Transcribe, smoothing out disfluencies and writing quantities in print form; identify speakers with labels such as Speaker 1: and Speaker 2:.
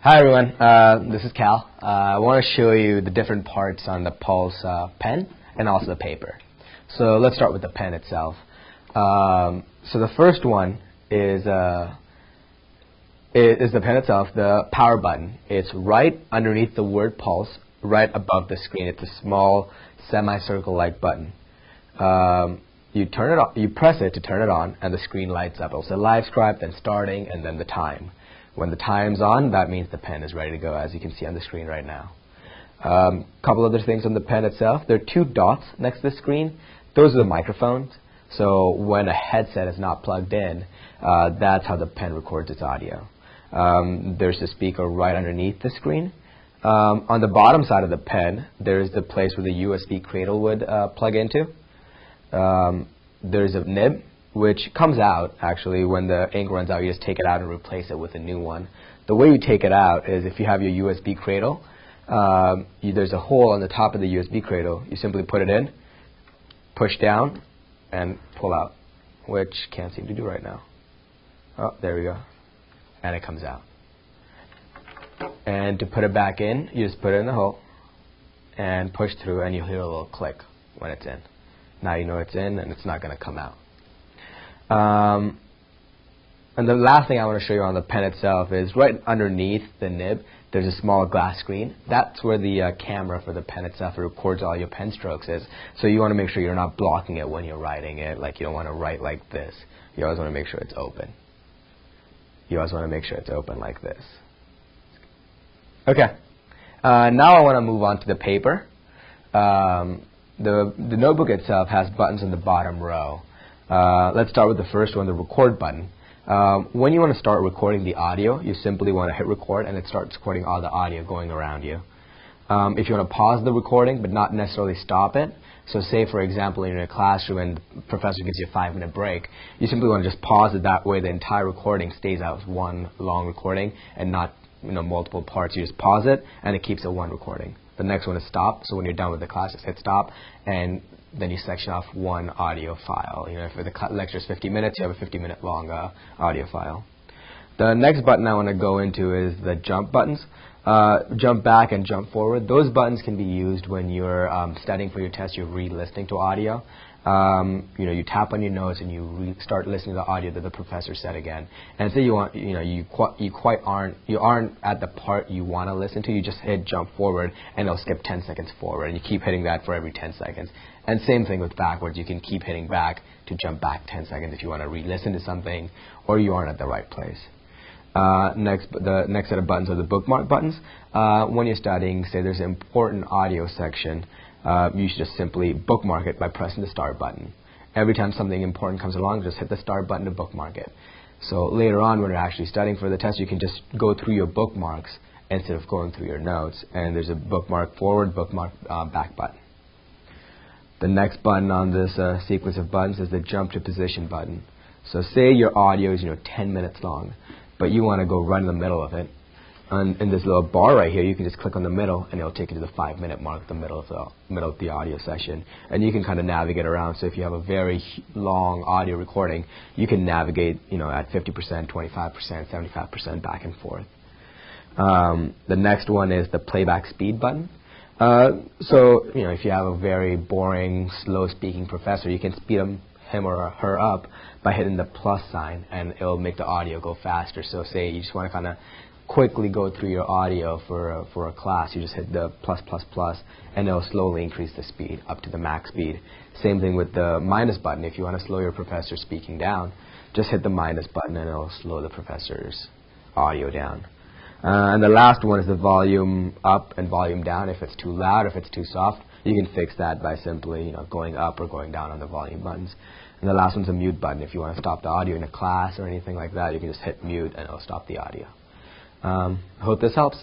Speaker 1: Hi everyone, this is Cal. I want to show you the different parts on the Pulse pen and also the paper. So let's start with the pen itself. So the first one is the pen itself, the power button. It's right underneath the word Pulse, right above the screen. It's a small semicircle-like button. You turn it on, you press it to turn it on, and the screen lights up. It'll say Livescribe, then starting, and then the time. When the time's on, that means the pen is ready to go, as you can see on the screen right now. Couple other things on the pen itself. There are two dots next to the screen. Those are the microphones. So when a headset is not plugged in, that's how the pen records its audio. There's a speaker right underneath the screen. On the bottom side of the pen, there's the place where the USB cradle would plug into. There's a nib, which comes out, actually, when the ink runs out. You just take it out and replace it with a new one. The way you take it out is if you have your USB cradle, there's a hole on the top of the USB cradle. You simply put it in, push down, and pull out, which can't seem to do right now. Oh, there we go. And it comes out. And to put it back in, you just put it in the hole and push through, and you'll hear a little click when it's in. Now you know it's in, and it's not going to come out. And the last thing I want to show you on the pen itself is right underneath the nib, there's a small glass screen. That's where the camera for the pen itself records all your pen strokes is. So you want to make sure you're not blocking it when you're writing it. Like, you don't want to write like this. You always want to make sure it's open. You always want to make sure it's open like this. Okay. Now I want to move on to the paper. The notebook itself has buttons in the bottom row. Let's start with the first one, the record button. When you want to start recording the audio, you simply want to hit record, and it starts recording all the audio going around you. If you want to pause the recording but not necessarily stop it, so say for example you're in a classroom and the professor gives you a 5-minute break, you simply want to just pause it. That way the entire recording stays out as one long recording and not multiple parts. You just pause it and it keeps it one recording. The next one is stop, so when you're done with the class, just hit stop, and then you section off one audio file. If the lecture is 50 minutes, you have a 50-minute long audio file. The next button I want to go into is the jump buttons. Jump back and jump forward. Those buttons can be used when you're studying for your test, you're re-listening to audio. You tap on your notes and you start listening to the audio that the professor said again. And say you aren't at the part you want to listen to, you just hit jump forward and it'll skip 10 seconds forward, and you keep hitting that for every 10 seconds. And same thing with backwards. You can keep hitting back to jump back 10 seconds if you want to re-listen to something or you aren't at the right place. The next set of buttons are the bookmark buttons. When you're studying, say there's an important audio section, you should just simply bookmark it by pressing the start button. Every time something important comes along, just hit the start button to bookmark it. So later on, when you're actually studying for the test, you can just go through your bookmarks instead of going through your notes. And there's a bookmark forward, bookmark back button. The next button on this sequence of buttons is the jump to position button. So say your audio is 10 minutes long, but you want to go right in the middle of it. And in this little bar right here, you can just click on the middle, and it'll take you to the 5-minute mark, the middle of the audio session. And you can kind of navigate around. So if you have a very long audio recording, you can navigate, at 50%, 25%, 75% back and forth. The next one is the playback speed button. If you have a very boring, slow-speaking professor, you can speed him or her up by hitting the plus sign, and it'll make the audio go faster. So say you just want to kind of quickly go through your audio for a class, you just hit the plus, and it'll slowly increase the speed up to the max speed. Same thing with the minus button. If you want to slow your professor speaking down, just hit the minus button and it'll slow the professor's audio down. And the last one is the volume up and volume down. If it's too loud, if it's too soft, you can fix that by simply going up or going down on the volume buttons. And the last one's a mute button. If you want to stop the audio in a class or anything like that, you can just hit mute and it'll stop the audio. I hope this helps.